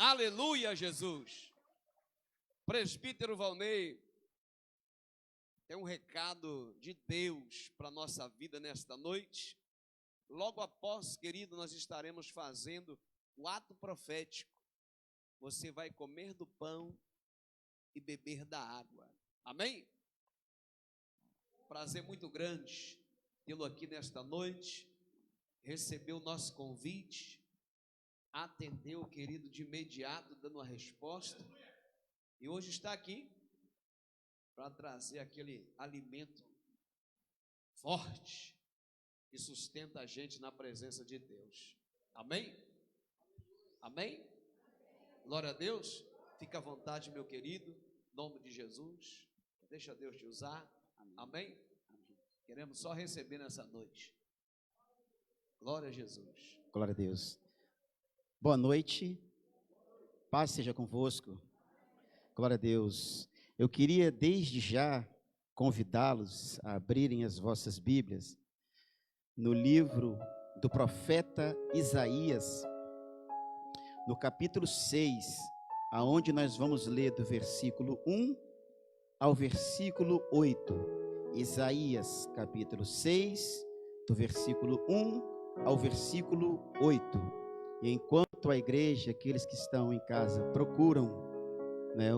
Aleluia, Jesus. Presbítero Valnei, tem um recado de Deus para a nossa vida nesta noite. Logo após, querido, nós estaremos fazendo o ato profético. Você vai comer do pão e beber da água. Amém? Prazer muito grande tê-lo aqui nesta noite. Recebeu o nosso convite. Atendeu, querido, de imediato, dando uma resposta. E hoje está aqui para trazer aquele alimento forte que sustenta a gente na presença de Deus. Amém? Amém? Glória a Deus. Fica à vontade, meu querido, em nome de Jesus. Deixa Deus te usar. Amém? Queremos só receber nessa noite. Glória a Jesus. Glória a Deus. Boa noite. Paz seja convosco. Glória a Deus. Eu queria desde já convidá-los a abrirem as vossas Bíblias no livro do profeta Isaías, no capítulo 6, aonde nós vamos ler do versículo 1 ao versículo 8. Isaías, capítulo 6, do versículo 1 ao versículo 8. E enquanto a igreja, aqueles que estão em casa, procuram, né,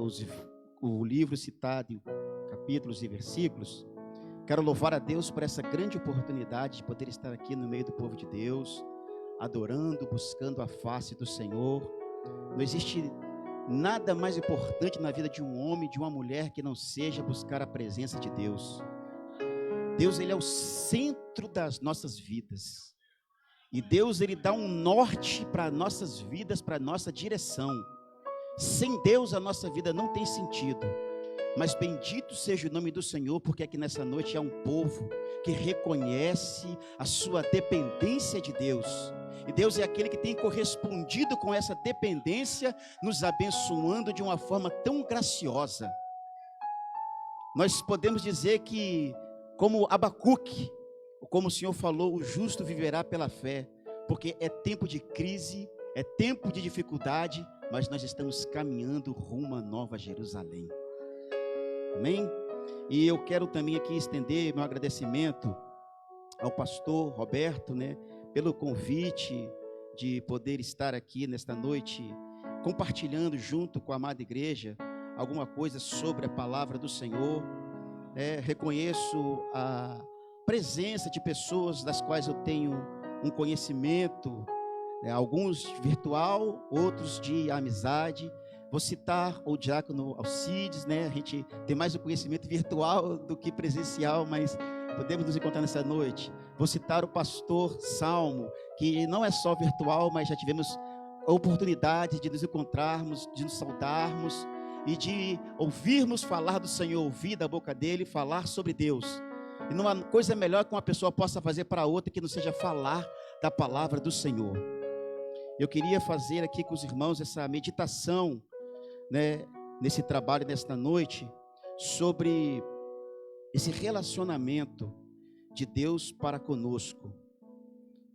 o livro citado, capítulos e versículos, quero louvar a Deus por essa grande oportunidade de poder estar aqui no meio do povo de Deus, adorando, buscando a face do Senhor. Não existe nada mais importante na vida de um homem, de uma mulher, que não seja buscar a presença de Deus. Deus, Ele é o centro das nossas vidas. E Deus, Ele dá um norte para nossas vidas, para nossa direção. Sem Deus, a nossa vida não tem sentido. Mas bendito seja o nome do Senhor, porque aqui nessa noite há um povo que reconhece a sua dependência de Deus. E Deus é aquele que tem correspondido com essa dependência, nos abençoando de uma forma tão graciosa. Nós podemos dizer que, como Abacuque, como o Senhor falou, o justo viverá pela fé, porque é tempo de crise, é tempo de dificuldade, mas nós estamos caminhando rumo a Nova Jerusalém. Amém? E eu quero também aqui estender meu agradecimento ao pastor Roberto, né, pelo convite de poder estar aqui nesta noite, compartilhando junto com a amada igreja alguma coisa sobre a palavra do Senhor. Reconheço a presença de pessoas das quais eu tenho um conhecimento, alguns virtual, outros de amizade. Vou citar o diácono Alcides, né? A gente tem mais o conhecimento virtual do que presencial, mas podemos nos encontrar nessa noite. Vou citar o pastor Salmo, que não é só virtual, mas já tivemos a oportunidade de nos encontrarmos, de nos saudarmos e de ouvirmos falar do Senhor, ouvir da boca dele, falar sobre Deus. E não há coisa melhor que uma pessoa possa fazer para outra que não seja falar da palavra do Senhor. Eu queria fazer aqui com os irmãos essa meditação, né, nesse trabalho, nesta noite, sobre esse relacionamento de Deus para conosco.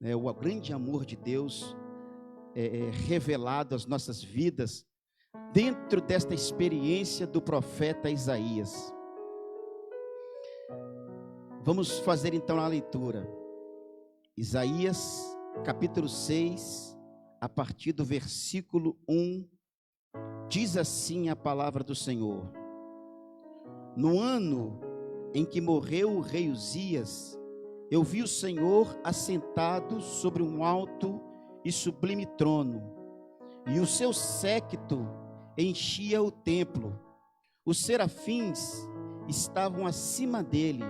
O grande amor de Deus é revelado às nossas vidas dentro desta experiência do profeta Isaías. Vamos fazer então a leitura. Isaías, capítulo 6, a partir do versículo 1, diz assim a palavra do Senhor: No ano em que morreu o rei Uzias, eu vi o Senhor assentado sobre um alto e sublime trono, e o seu séquito enchia o templo. Os serafins estavam acima dele.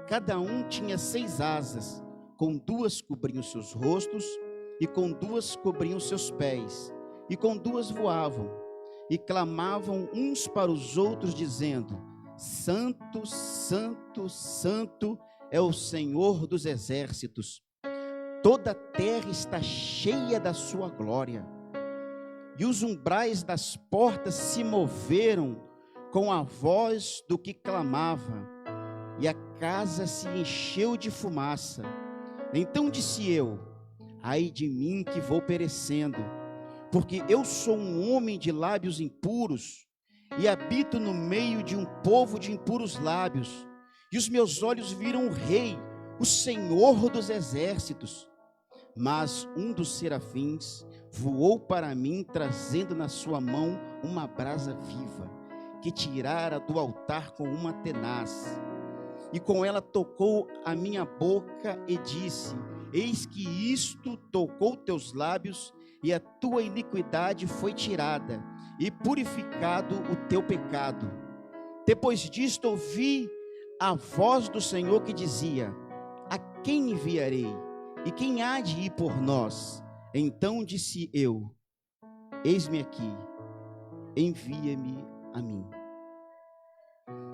Cada um tinha 6 asas, com 2 cobriam seus rostos, e com 2 cobriam seus pés, e com 2 voavam, e clamavam uns para os outros, dizendo: Santo, Santo, Santo é o Senhor dos exércitos. Toda a terra está cheia da sua glória. E os umbrais das portas se moveram com a voz do que clamava, e a casa se encheu de fumaça. Então disse eu: ai de mim que vou perecendo, porque eu sou um homem de lábios impuros, e habito no meio de um povo de impuros lábios, e os meus olhos viram o Rei, o Senhor dos exércitos. Mas um dos serafins voou para mim, trazendo na sua mão uma brasa viva, que tirara do altar com uma tenaz, e com ela tocou a minha boca e disse: eis que isto tocou teus lábios, e a tua iniquidade foi tirada, e purificado o teu pecado. Depois disto ouvi a voz do Senhor que dizia: a quem enviarei? E quem há de ir por nós? Então disse eu: eis-me aqui, envia-me a mim.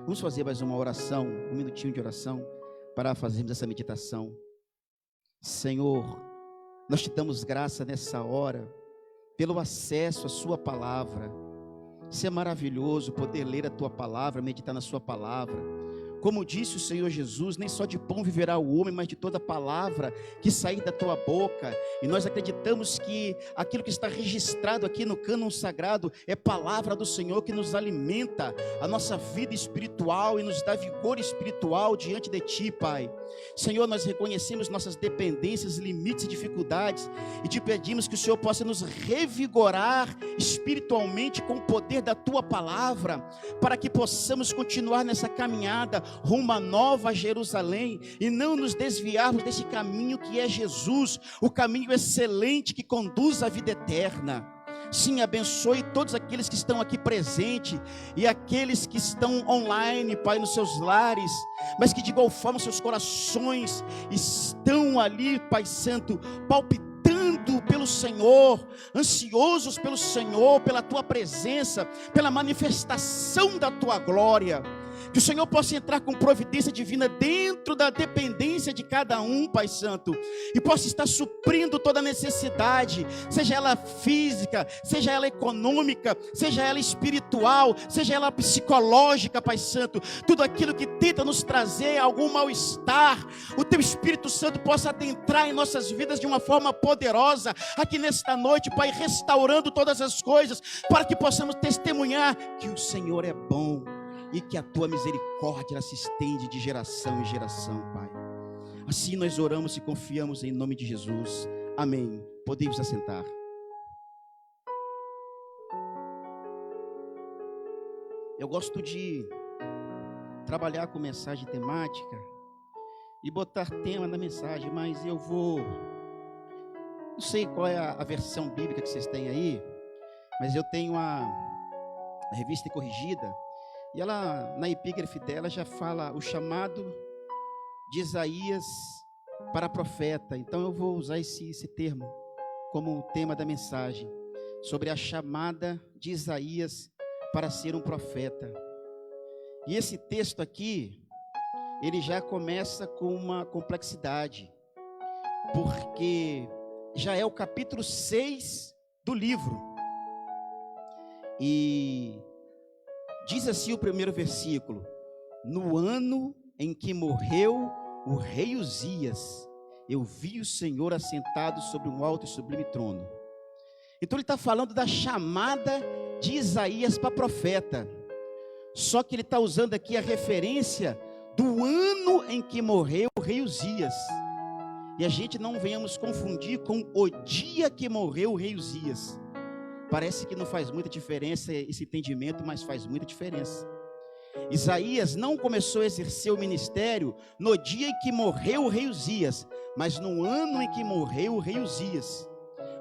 Vamos fazer mais uma oração, um minutinho de oração, para fazermos essa meditação. Senhor, nós te damos graça nessa hora, pelo acesso à sua palavra. Isso é maravilhoso, poder ler a tua palavra, meditar na sua palavra. Como disse o Senhor Jesus, nem só de pão viverá o homem, mas de toda palavra que sair da tua boca. E nós acreditamos que aquilo que está registrado aqui no cânon sagrado é palavra do Senhor, que nos alimenta a nossa vida espiritual e nos dá vigor espiritual diante de ti, Pai. Senhor, nós reconhecemos nossas dependências, limites e dificuldades, e te pedimos que o Senhor possa nos revigorar espiritualmente com o poder da tua palavra, para que possamos continuar nessa caminhada rumo a Nova Jerusalém, e não nos desviarmos desse caminho que é Jesus, o caminho excelente que conduz à vida eterna. Sim, abençoe todos aqueles que estão aqui presentes e aqueles que estão online, Pai, nos seus lares, mas que de igual forma seus corações estão ali, Pai Santo, palpitando pelo Senhor, ansiosos pelo Senhor, pela tua presença, pela manifestação da tua glória. Que o Senhor possa entrar com providência divina dentro da dependência de cada um, Pai Santo, e possa estar suprindo toda necessidade, seja ela física, seja ela econômica, seja ela espiritual, seja ela psicológica, Pai Santo. Tudo aquilo que tenta nos trazer algum mal-estar, o teu Espírito Santo possa adentrar em nossas vidas de uma forma poderosa, aqui nesta noite, Pai, restaurando todas as coisas, para que possamos testemunhar que o Senhor é bom, e que a tua misericórdia ela se estende de geração em geração, Pai. Assim nós oramos e confiamos em nome de Jesus. Amém. Podemos assentar. Eu gosto de trabalhar com mensagem temática e botar tema na mensagem, mas eu vou... Não sei qual é a versão bíblica que vocês têm aí, mas eu tenho a Revista Corrigida. E ela, na epígrafe dela, já fala o chamado de Isaías para profeta. Então eu vou usar esse termo como tema da mensagem, sobre a chamada de Isaías para ser um profeta. E esse texto aqui, ele já começa com uma complexidade, porque já é o capítulo 6 do livro. E diz assim o primeiro versículo: no ano em que morreu o rei Uzias, eu vi o Senhor assentado sobre um alto e sublime trono. Então ele está falando da chamada de Isaías para profeta, só que ele está usando aqui a referência do ano em que morreu o rei Uzias, e a gente não venhamos confundir com o dia que morreu o rei Uzias. Parece que não faz muita diferença esse entendimento, mas faz muita diferença. Isaías não começou a exercer o ministério no dia em que morreu o rei Uzias, mas no ano em que morreu o rei Uzias.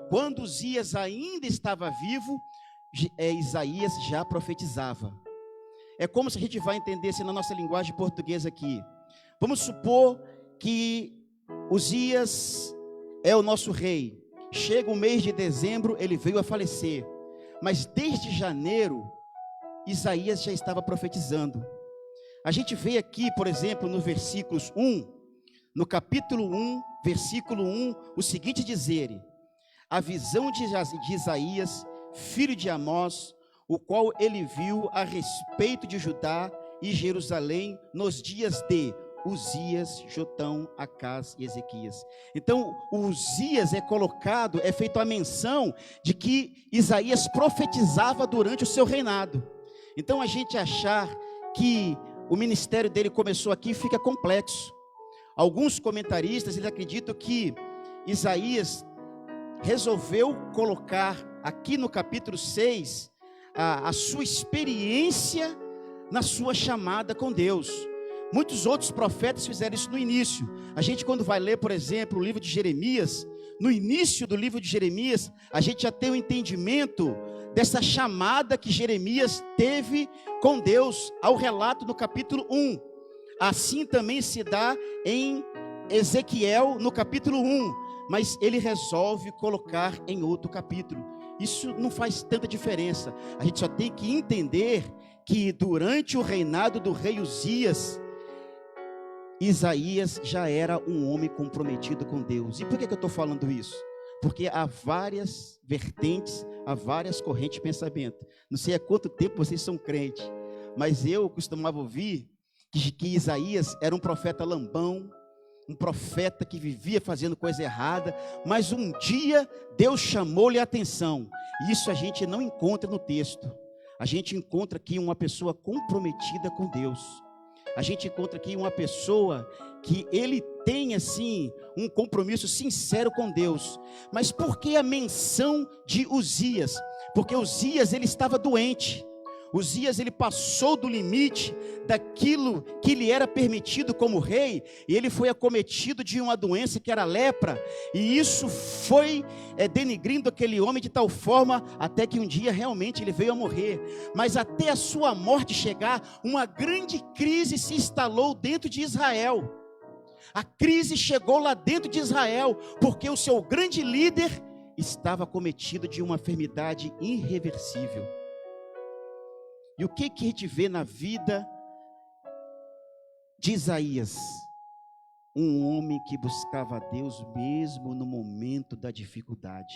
Quando Uzias ainda estava vivo, Isaías já profetizava. É como se a gente vai entender assim, na nossa linguagem portuguesa aqui. Vamos supor que Uzias é o nosso rei. Chega o mês de dezembro, ele veio a falecer. Mas desde janeiro, Isaías já estava profetizando. A gente vê aqui, por exemplo, no versículos 1, no capítulo 1, versículo 1, o seguinte dizer: a visão de Isaías, filho de Amós, o qual ele viu a respeito de Judá e Jerusalém nos dias de Uzias, Jotão, Acás e Ezequias. Então, o Uzias é colocado, é feita a menção de que Isaías profetizava durante o seu reinado. Então, a gente achar que o ministério dele começou aqui fica complexo. Alguns comentaristas, eles acreditam que Isaías resolveu colocar aqui no capítulo 6 a sua experiência na sua chamada com Deus. Muitos outros profetas fizeram isso no início. A gente, quando vai ler, por exemplo, o livro de Jeremias, no início do livro de Jeremias, a gente já tem o entendimento dessa chamada que Jeremias teve com Deus, ao relato no capítulo 1. Assim também se dá em Ezequiel, no capítulo 1, mas ele resolve colocar em outro capítulo. Isso não faz tanta diferença. A gente só tem que entender que durante o reinado do rei Uzias, Isaías já era um homem comprometido com Deus. E por que eu estou falando isso? Porque há várias vertentes, há várias correntes de pensamento. Não sei há quanto tempo vocês são crentes, mas eu costumava ouvir que Isaías era um profeta lambão, um profeta que vivia fazendo coisa errada, mas um dia Deus chamou-lhe a atenção. Isso a gente não encontra no texto. A gente encontra aqui uma pessoa comprometida com Deus. A gente encontra aqui uma pessoa que ele tem assim um compromisso sincero com Deus. Mas por que a menção de Uzias? Porque Uzias ele estava doente. Uzias ele passou do limite daquilo que lhe era permitido como rei, e ele foi acometido de uma doença que era a lepra, e isso foi denigrindo aquele homem de tal forma, até que um dia realmente ele veio a morrer. Mas até a sua morte chegar, uma grande crise se instalou dentro de Israel. A crise chegou lá dentro de Israel, porque o seu grande líder estava acometido de uma enfermidade irreversível. E o que a gente vê na vida de Isaías? Um homem que buscava a Deus mesmo no momento da dificuldade.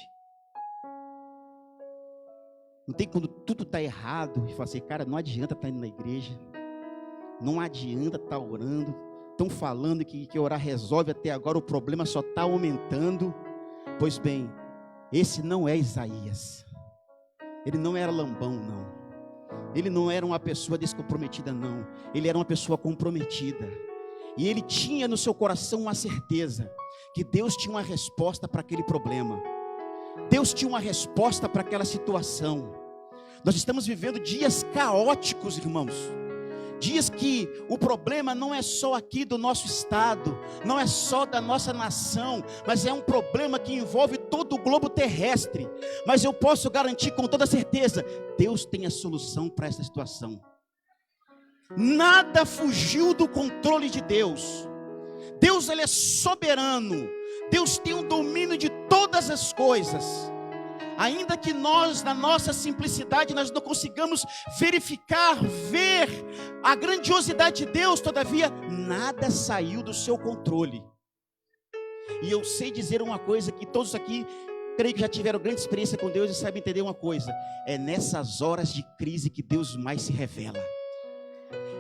Não tem quando tudo está errado, e fala assim, cara, não adianta estar indo na igreja, não adianta estar orando, estão falando que orar resolve, até agora o problema só está aumentando. Pois bem, esse não é Isaías. Ele não era lambão, não. Ele não era uma pessoa descomprometida, não. Ele era uma pessoa comprometida. E ele tinha no seu coração uma certeza que Deus tinha uma resposta para aquele problema. Deus tinha uma resposta para aquela situação. Nós estamos vivendo dias caóticos, irmãos. Dias que o problema não é só aqui do nosso estado, não é só da nossa nação, mas é um problema que envolve todo o globo terrestre. Mas eu posso garantir com toda certeza, Deus tem a solução para essa situação. Nada fugiu do controle de Deus. Deus ele é soberano. Deus tem o domínio de todas as coisas. Ainda que nós, na nossa simplicidade, nós não consigamos verificar, ver a grandiosidade de Deus, todavia, nada saiu do seu controle. E eu sei dizer uma coisa que todos aqui, creio que já tiveram grande experiência com Deus e sabem entender uma coisa: é nessas horas de crise que Deus mais se revela.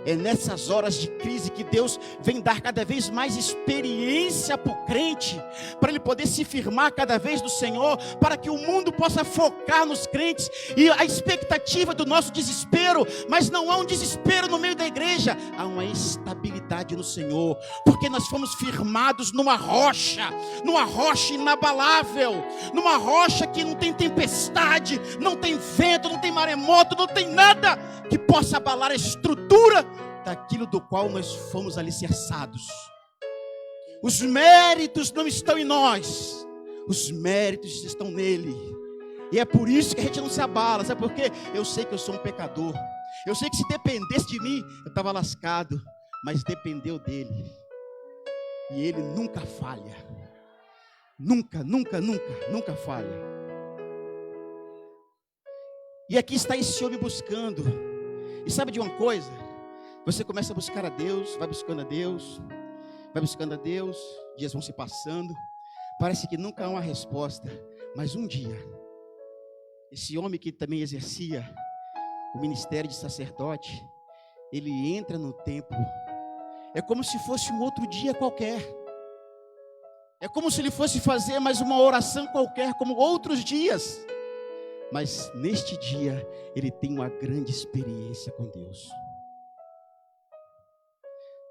É nessas horas de crise que Deus vem dar cada vez mais experiência para o crente, para ele poder se firmar cada vez no Senhor, para que o mundo possa focar nos crentes. E a expectativa do nosso desespero, mas não há um desespero no meio da igreja, há uma estabilidade no Senhor, porque nós fomos firmados numa rocha inabalável, numa rocha que não tem tempestade, não tem vento, não tem maremoto, não tem nada que possa abalar a estrutura daquilo do qual nós fomos alicerçados. Os méritos não estão em nós, os méritos estão nele. E é por isso que a gente não se abala. Sabe por quê? Eu sei que eu sou um pecador. Eu sei que se dependesse de mim, eu estava lascado. Mas dependeu dele. E ele nunca falha. Nunca, nunca, nunca, nunca falha. E aqui está esse homem buscando. E sabe de uma coisa? Você começa a buscar a Deus, vai buscando a Deus, vai buscando a Deus, dias vão se passando, parece que nunca há uma resposta, mas um dia, esse homem que também exercia o ministério de sacerdote, ele entra no templo, É como se fosse um outro dia qualquer. É como se ele fosse fazer mais uma oração qualquer, como outros dias. Mas neste dia, ele tem uma grande experiência com Deus.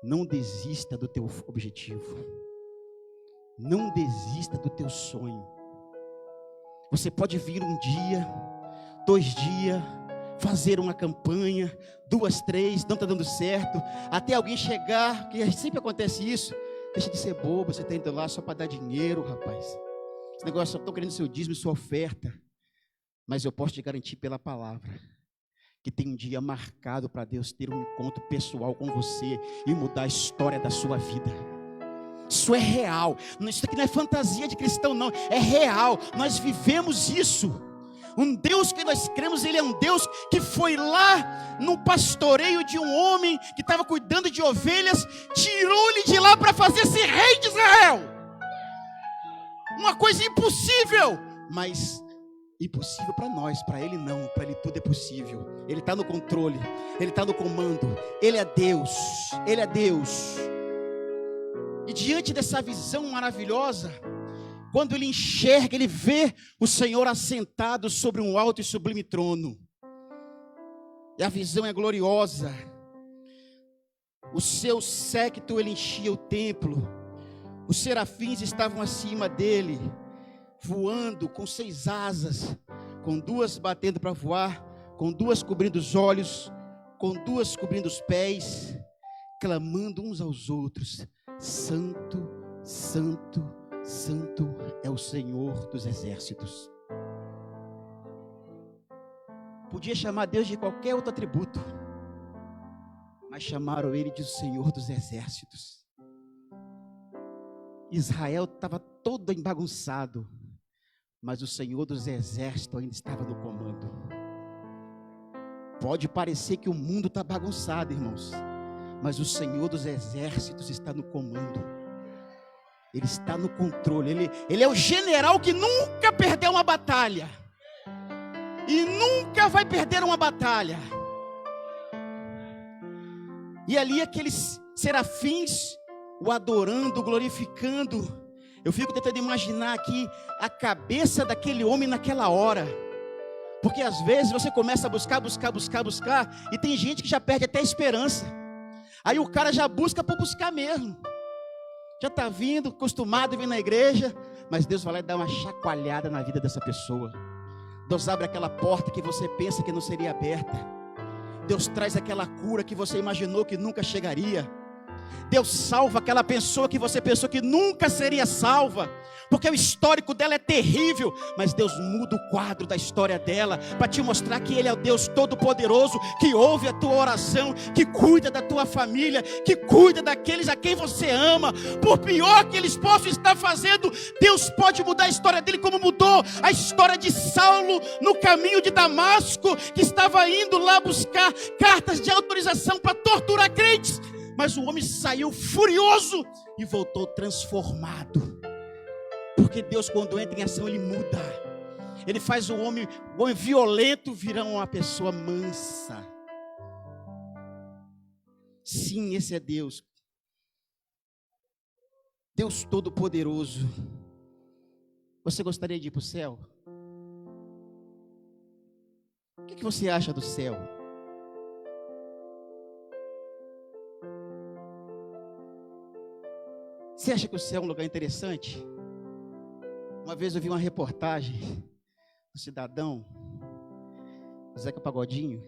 Não desista do teu objetivo. Não desista do teu sonho. Você pode vir um dia, 2 dias, fazer uma campanha, 2, 3, não está dando certo, até alguém chegar, que sempre acontece isso. Deixa de ser bobo, você está indo lá só para dar dinheiro, rapaz. Esse negócio, só estou querendo seu dízimo e sua oferta. Mas eu posso te garantir pela palavra, que tem um dia marcado para Deus ter um encontro pessoal com você e mudar a história da sua vida. Isso é real. Isso aqui não é fantasia de cristão, não. É real. Nós vivemos isso. Um Deus que nós cremos, Ele é um Deus que foi lá no pastoreio de um homem que estava cuidando de ovelhas, tirou-lhe de lá para fazer ser rei de Israel. Uma coisa impossível, mas impossível para nós, para Ele não, para Ele tudo é possível. Ele está no controle, Ele está no comando, Ele é Deus, Ele é Deus. E diante dessa visão maravilhosa, quando ele enxerga, ele vê o Senhor assentado sobre um alto e sublime trono. E a visão é gloriosa. O seu séquito, ele enchia o templo. Os serafins estavam acima dele, voando com 6 asas, com 2 batendo para voar, com 2 cobrindo os olhos, com 2 cobrindo os pés, clamando uns aos outros: Santo, Santo, Santo é o Senhor dos exércitos. Podia chamar Deus de qualquer outro atributo, mas chamaram Ele de Senhor dos exércitos. Israel estava todo embagunçado, mas o Senhor dos exércitos ainda estava no comando. Pode parecer que o mundo está bagunçado, irmãos, mas o Senhor dos exércitos está no comando. Ele está no controle. Ele é o general que nunca perdeu uma batalha. E nunca vai perder uma batalha. E ali aqueles serafins o adorando, glorificando. Eu fico tentando imaginar aqui a cabeça daquele homem naquela hora. Porque às vezes você começa a buscar. E tem gente que já perde até a esperança. Aí o cara já busca por buscar mesmo. Já está vindo, acostumado a vir na igreja, mas Deus vai lá e dá uma chacoalhada na vida dessa pessoa. Deus abre aquela porta que você pensa que não seria aberta. Deus traz aquela cura que você imaginou que nunca chegaria. Deus salva aquela pessoa que você pensou que nunca seria salva, porque o histórico dela é terrível, mas Deus muda o quadro da história dela, para te mostrar que Ele é o Deus Todo-Poderoso, que ouve a tua oração, que cuida da tua família, que cuida daqueles a quem você ama. Por pior que eles possam estar fazendo, Deus pode mudar a história dele, como mudou a história de Saulo no caminho de Damasco, que estava indo lá buscar cartas de autorização para torturar crentes. Mas o homem saiu furioso e voltou transformado. Porque Deus, quando entra em ação, Ele muda. Ele faz o homem violento virar uma pessoa mansa. Sim, esse é Deus. Deus Todo-Poderoso. Você gostaria de ir para o céu? O que você acha do céu? Você acha que o céu é um lugar interessante? Uma vez eu vi uma reportagem do cidadão, Zeca Pagodinho.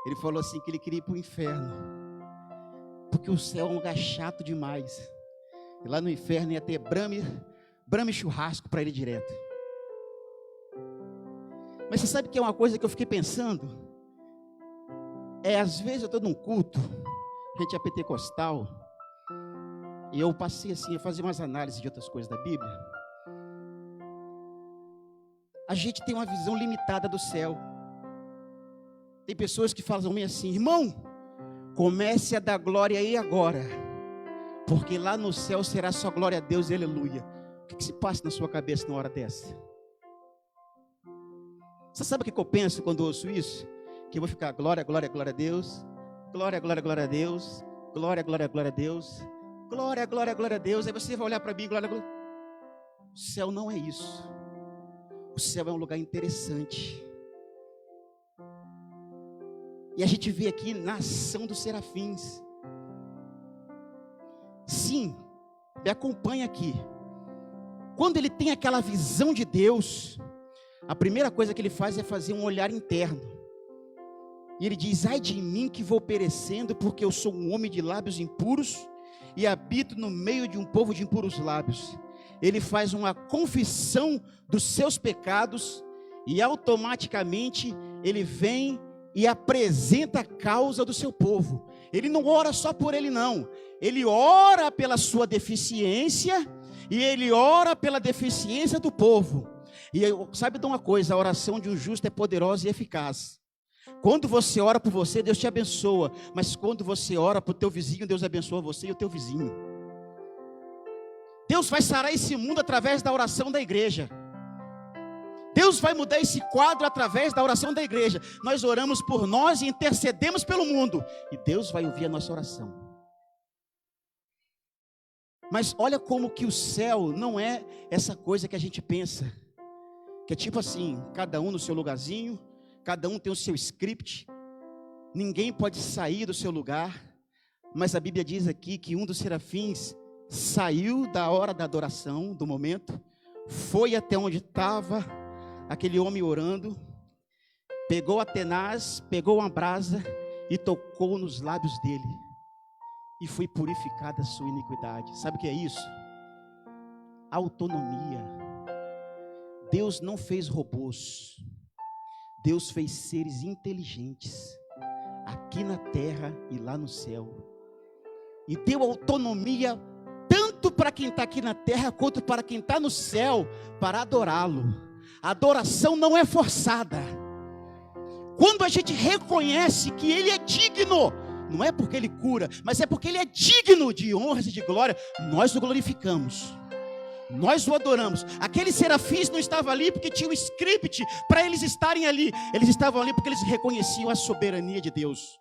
Ele falou assim que ele queria ir para o inferno, porque o céu é um lugar chato demais. E lá no inferno ia ter brame e churrasco para ele direto. Mas você sabe que é uma coisa que eu fiquei pensando? Às vezes eu estou num culto, a gente é pentecostal, e eu passei assim a fazer umas análises de outras coisas da Bíblia. A gente tem uma visão limitada do céu. Tem pessoas que falam assim: irmão, comece a dar glória aí agora, porque lá no céu será só glória a Deus e aleluia. O que se passa na sua cabeça numa hora dessa? Você sabe o que eu penso quando eu ouço isso? Que eu vou ficar glória, glória, glória a Deus, glória, glória, glória a Deus, Glória, glória, glória a Deus. Glória, glória, glória a Deus. Aí você vai olhar para mim, glória, glória. O céu não é isso. O céu é um lugar interessante. E a gente vê aqui na ação dos serafins. Sim, me acompanha aqui. Quando ele tem aquela visão de Deus, a primeira coisa que ele faz é fazer um olhar interno. E ele diz: ai de mim que vou perecendo, porque eu sou um homem de lábios impuros e habito no meio de um povo de impuros lábios. Ele faz uma confissão dos seus pecados e automaticamente ele vem e apresenta a causa do seu povo. Ele não ora só por ele não, ele ora pela sua deficiência e ele ora pela deficiência do povo. E sabe de uma coisa, a oração de um justo é poderosa e eficaz. Quando você ora por você, Deus te abençoa, mas quando você ora para o teu vizinho, Deus abençoa você e o teu vizinho. Deus vai sarar esse mundo através da oração da igreja. Deus vai mudar esse quadro através da oração da igreja. Nós oramos por nós e intercedemos pelo mundo, e Deus vai ouvir a nossa oração. Mas olha como que o céu não é essa coisa que a gente pensa, que é tipo assim, cada um no seu lugarzinho, cada um tem o seu script, ninguém pode sair do seu lugar. Mas a Bíblia diz aqui que um dos serafins saiu da hora da adoração, do momento, foi até onde estava aquele homem orando, pegou a tenaz, pegou uma brasa e tocou nos lábios dele, e foi purificada a sua iniquidade. Sabe o que é isso? Autonomia. Deus não fez robôs, Deus fez seres inteligentes, aqui na terra e lá no céu, e deu autonomia tanto para quem está aqui na terra, quanto para quem está no céu, para adorá-lo. A adoração não é forçada. Quando a gente reconhece que Ele é digno, não é porque Ele cura, mas é porque Ele é digno de honras e de glória, nós o glorificamos, nós o adoramos. Aqueles serafins não estavam ali porque tinha um script para eles estarem ali. Eles estavam ali porque eles reconheciam a soberania de Deus.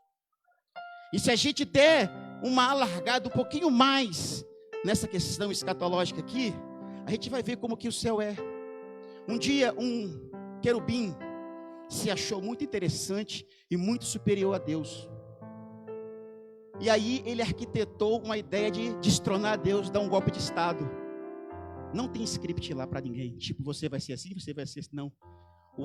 E se a gente der uma alargada um pouquinho mais nessa questão escatológica aqui, a gente vai ver como que o céu é. Um dia um querubim se achou muito interessante e muito superior a Deus. E aí ele arquitetou uma ideia de destronar Deus, dar um golpe de estado. Não tem script lá para ninguém, tipo, você vai ser assim, você vai ser assim, não.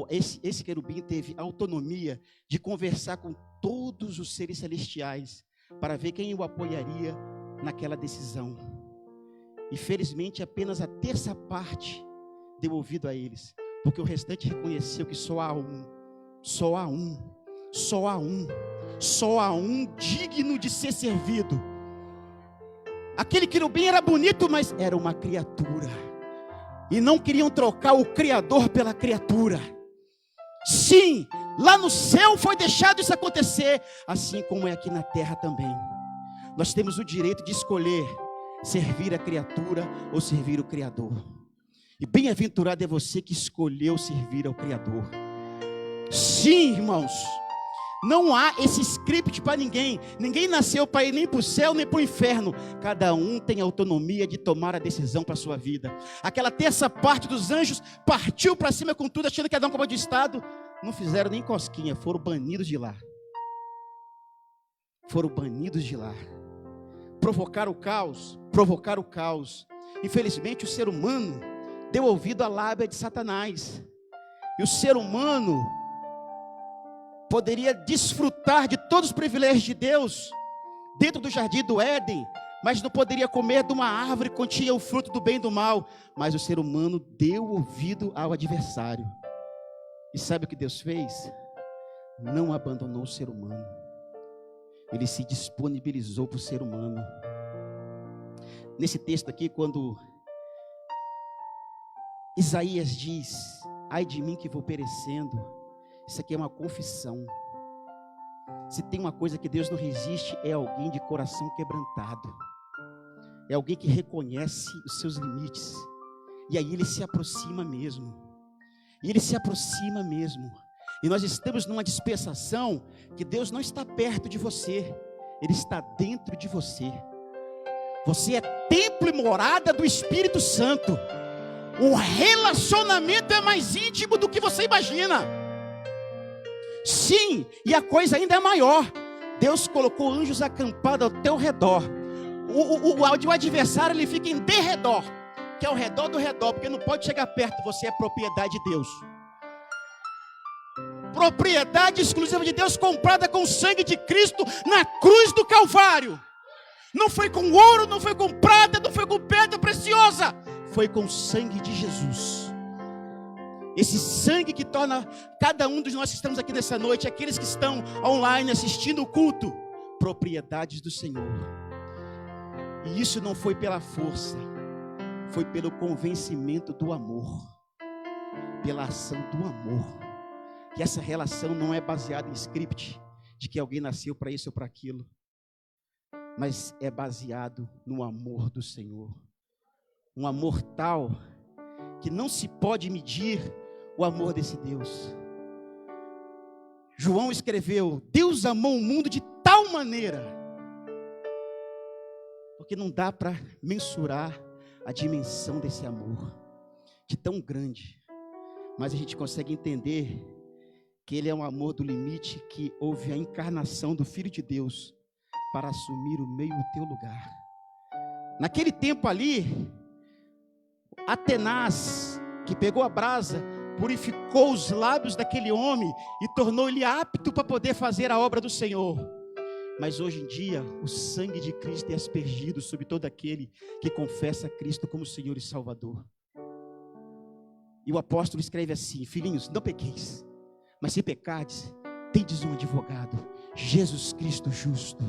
Esse querubim teve autonomia de conversar com todos os seres celestiais, para ver quem o apoiaria naquela decisão. E felizmente apenas a terça parte deu ouvido a eles, porque o restante reconheceu que só há um digno de ser servido. Aquele querubim era bonito, mas era uma criatura, e não queriam trocar o Criador pela criatura. Sim, lá no céu foi deixado isso acontecer, assim como é aqui na terra também. Nós temos o direito de escolher servir a criatura ou servir o Criador. E bem-aventurado é você que escolheu servir ao Criador. Sim, irmãos, não há esse script para ninguém. Ninguém nasceu para ir nem para o céu nem para o inferno. Cada um tem autonomia de tomar a decisão para a sua vida. Aquela terça parte dos anjos partiu para cima com tudo, achando que ia dar um comando de estado. Não fizeram nem cosquinha, foram banidos de lá. Foram banidos de lá. Provocaram o caos. Infelizmente o ser humano deu ouvido à lábia de Satanás. E o ser humano poderia desfrutar de todos os privilégios de Deus dentro do jardim do Éden, mas não poderia comer de uma árvore que continha o fruto do bem e do mal. Mas o ser humano deu ouvido ao adversário. E sabe o que Deus fez? Não abandonou o ser humano. Ele se disponibilizou para o ser humano. Nesse texto aqui, quando Isaías diz: ai de mim que vou perecendo, isso aqui é uma confissão. Se tem uma coisa que Deus não resiste, é alguém de coração quebrantado. É alguém que reconhece os seus limites. E aí ele se aproxima mesmo. E nós estamos numa dispensação que Deus não está perto de você. Ele está dentro de você. Você é templo e morada do Espírito Santo. O relacionamento é mais íntimo do que você imagina. Sim, e a coisa ainda é maior. Deus colocou anjos acampados ao teu redor. O adversário, ele fica em derredor, que é ao redor do redor, porque não pode chegar perto. Você é propriedade de Deus. Propriedade exclusiva de Deus, comprada com o sangue de Cristo na cruz do Calvário. Não foi com ouro, não foi com prata, não foi com pedra preciosa. Foi com o sangue de Jesus. Esse sangue que torna cada um dos nós que estamos aqui nessa noite, aqueles que estão online assistindo o culto, propriedades do Senhor. E isso não foi pela força, foi pelo convencimento do amor, pela ação do amor. Que essa relação não é baseada em script, de que alguém nasceu para isso ou para aquilo, mas é baseado no amor do Senhor. Um amor tal que não se pode medir o amor desse Deus. João escreveu: Deus amou o mundo de tal maneira, porque não dá para mensurar a dimensão desse amor, de tão grande, mas a gente consegue entender que ele é um amor do limite, que houve a encarnação do Filho de Deus para assumir o meio do teu lugar. Naquele tempo ali, Atenas, que pegou a brasa, purificou os lábios daquele homem e tornou ele apto para poder fazer a obra do Senhor. Mas hoje em dia, o sangue de Cristo é aspergido sobre todo aquele que confessa Cristo como Senhor e Salvador. E o apóstolo escreve assim: filhinhos, não pequeis, mas se pecardes, tendes um advogado, Jesus Cristo justo.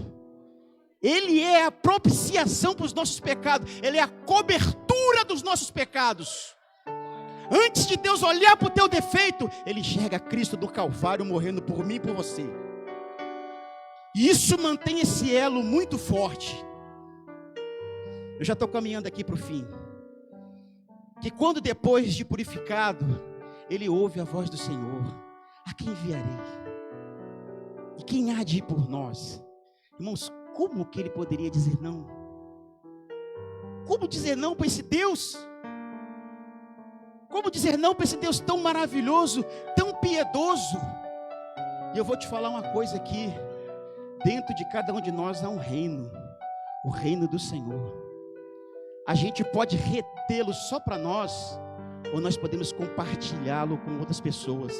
Ele é a propiciação para os nossos pecados, ele é a cobertura dos nossos pecados. Antes de Deus olhar para o teu defeito, ele enxerga Cristo do Calvário morrendo por mim e por você. E isso mantém esse elo muito forte. Eu já estou caminhando aqui para o fim. Que quando depois de purificado, ele ouve a voz do Senhor: a quem enviarei? E quem há de ir por nós? Irmãos, como que ele poderia dizer não? Como dizer não para esse Deus? Como dizer não para esse Deus tão maravilhoso, tão piedoso? E eu vou te falar uma coisa aqui: dentro de cada um de nós há um reino, o reino do Senhor. A gente pode retê-lo só para nós, ou nós podemos compartilhá-lo com outras pessoas.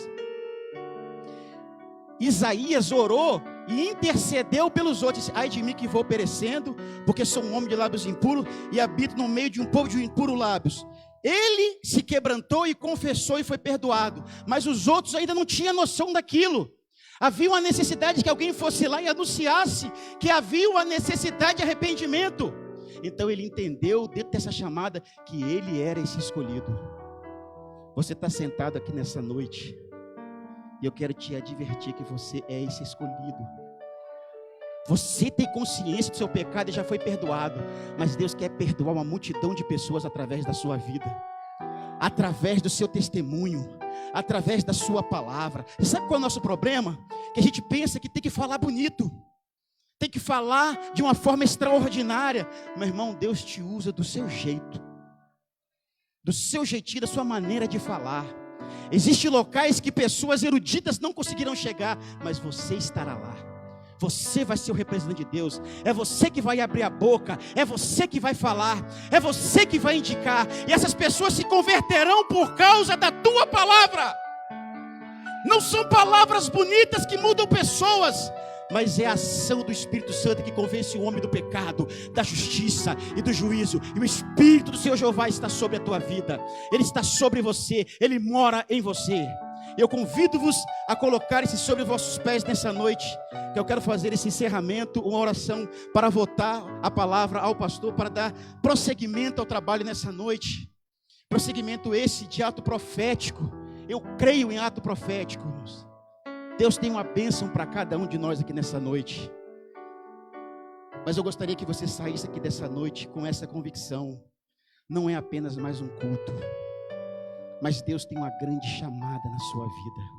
Isaías orou e intercedeu pelos outros: ai de mim que vou perecendo, porque sou um homem de lábios impuros e habito no meio de um povo de impuros lábios. Ele se quebrantou e confessou e foi perdoado, mas os outros ainda não tinham noção daquilo. Havia uma necessidade que alguém fosse lá e anunciasse que havia uma necessidade de arrependimento. Então ele entendeu dentro dessa chamada que ele era esse escolhido. Você está sentado aqui nessa noite e eu quero te advertir que você é esse escolhido. Você tem consciência do seu pecado e já foi perdoado, mas Deus quer perdoar uma multidão de pessoas através da sua vida, através do seu testemunho, através da sua palavra. E sabe qual é o nosso problema? Que a gente pensa que tem que falar bonito, tem que falar de uma forma extraordinária. Meu irmão, Deus te usa do seu jeito, do seu jeitinho, da sua maneira de falar. Existem locais que pessoas eruditas não conseguirão chegar, mas você estará lá. Você vai ser o representante de Deus. É você que vai abrir a boca, é você que vai falar, é você que vai indicar. E essas pessoas se converterão por causa da tua palavra. Não são palavras bonitas que mudam pessoas, mas é a ação do Espírito Santo que convence o homem do pecado, da justiça e do juízo. E o Espírito do Senhor Jeová está sobre a tua vida. Ele está sobre você, Ele mora em você. Eu convido-vos a colocar isso sobre os vossos pés nessa noite, que eu quero fazer esse encerramento, uma oração para votar a palavra ao pastor, para dar prosseguimento ao trabalho nessa noite. Prosseguimento esse de ato profético. Eu creio em ato profético, irmãos. Deus tem uma bênção para cada um de nós aqui nessa noite. Mas eu gostaria que você saísse aqui dessa noite com essa convicção: não é apenas mais um culto, mas Deus tem uma grande chamada na sua vida.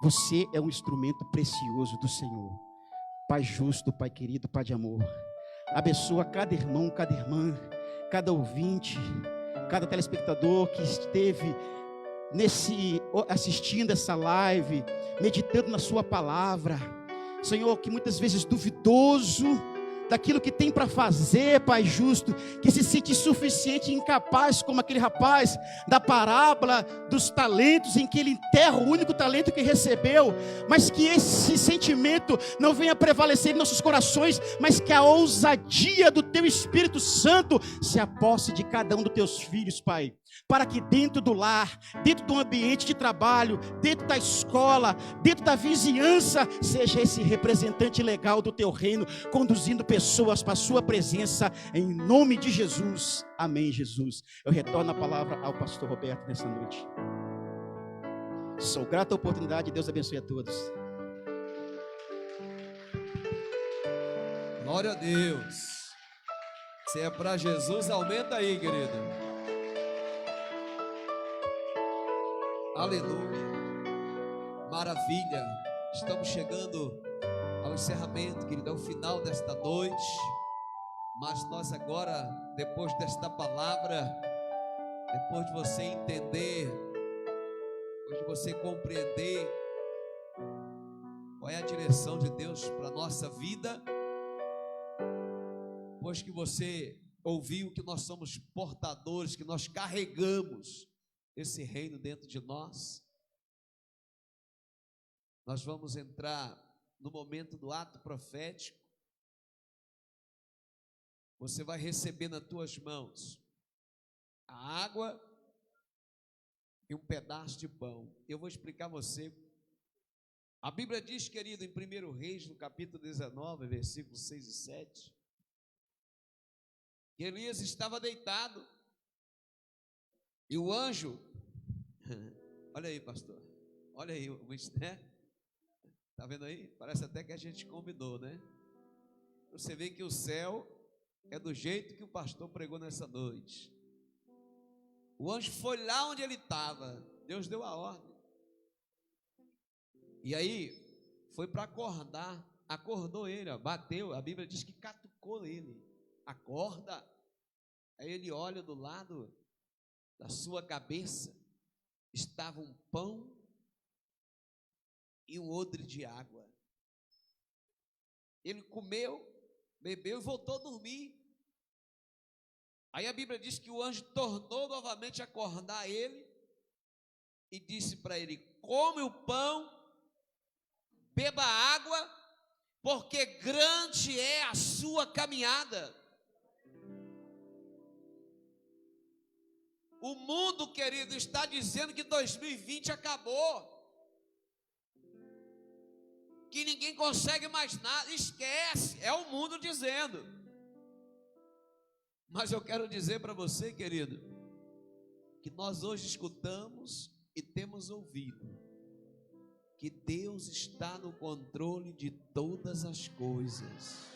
Você é um instrumento precioso do Senhor. Pai justo, Pai querido, Pai de amor, abençoa cada irmão, cada irmã, cada ouvinte, cada telespectador que esteve assistindo essa live, meditando na sua palavra. Senhor, que muitas vezes duvidoso daquilo que tem para fazer, Pai justo, que se sente insuficiente e incapaz, como aquele rapaz da parábola dos talentos, em que ele enterra o único talento que recebeu, mas que esse sentimento não venha prevalecer em nossos corações, mas que a ousadia do Teu Espírito Santo se aposse de cada um dos Teus filhos, Pai, para que dentro do lar, dentro do ambiente de trabalho, dentro da escola, dentro da vizinhança, seja esse representante legal do Teu reino, conduzindo pessoas para a Sua presença, em nome de Jesus. Amém, Jesus. Eu retorno a palavra ao pastor Roberto nessa noite. Sou grato à oportunidade, Deus abençoe a todos. Glória a Deus. Se é para Jesus, aumenta aí, querido. Aleluia, maravilha. Estamos chegando ao encerramento, querido, ao final desta noite. Mas nós agora, depois desta palavra, depois de você entender, depois de você compreender qual é a direção de Deus para a nossa vida, depois que você ouviu que nós somos portadores, que nós carregamos esse reino dentro de nós, nós vamos entrar no momento do ato profético. Você vai receber nas tuas mãos a água e um pedaço de pão. Eu vou explicar a você. A Bíblia diz, querido, em 1 Reis, no capítulo 19, versículos 6 e 7, que Elias estava deitado e o anjo, olha aí, pastor, olha aí, né? Tá vendo aí? Parece até que a gente combinou, né? Você vê que o céu é do jeito que o pastor pregou nessa noite. O anjo foi lá onde ele estava, Deus deu a ordem, e aí foi para acordar, acordou ele, ó, bateu, a Bíblia diz que catucou ele, acorda. Aí ele olha do lado da sua cabeça, estava um pão e um odre de água. Ele comeu, bebeu e voltou a dormir. Aí a Bíblia diz que o anjo tornou novamente a acordar ele e disse para ele: come o pão, beba água, porque grande é a sua caminhada. O mundo, querido, está dizendo que 2020 acabou, que ninguém consegue mais nada. Esquece, é o mundo dizendo. Mas eu quero dizer para você, querido, que nós hoje escutamos e temos ouvido que Deus está no controle de todas as coisas.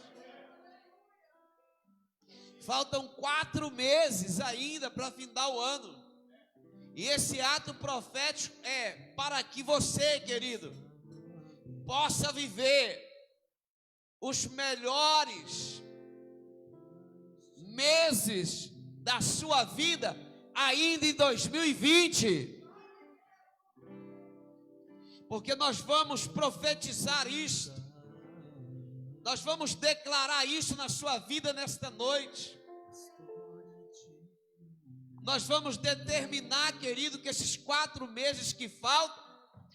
Faltam 4 meses ainda para findar o ano, e esse ato profético é para que você, querido, possa viver os melhores meses da sua vida ainda em 2020, porque nós vamos profetizar isto, nós vamos declarar isso na sua vida nesta noite. Nós vamos determinar, querido, que esses 4 meses que faltam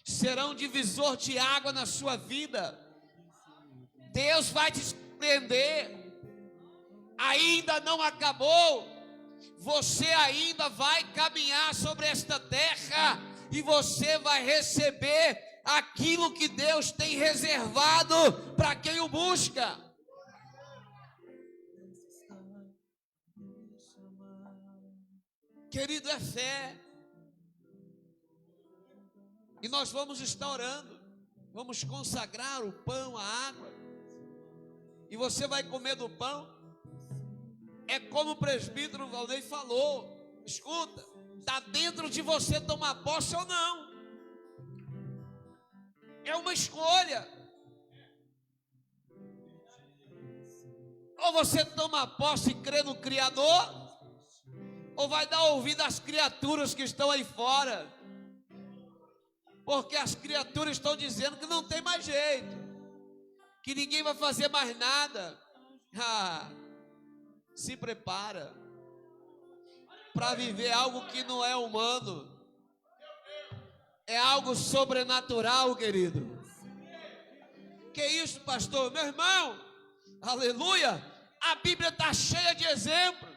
serão divisor de água na sua vida. Deus vai te surpreender. Ainda não acabou. Você ainda vai caminhar sobre esta terra e você vai receber aquilo que Deus tem reservado para quem o busca. Querido, é fé. E nós vamos estar orando, vamos consagrar o pão, a água, e você vai comer do pão. É como o presbítero Valnei falou, escuta, está dentro de você tomar posse ou não, é uma escolha. Ou você toma posse e crê no Criador, ou vai dar ouvido às criaturas que estão aí fora, porque as criaturas estão dizendo que não tem mais jeito, que ninguém vai fazer mais nada. Se prepara para viver algo que não é humano, é algo sobrenatural, querido. Que isso, pastor? Meu irmão, aleluia, a Bíblia está cheia de exemplos.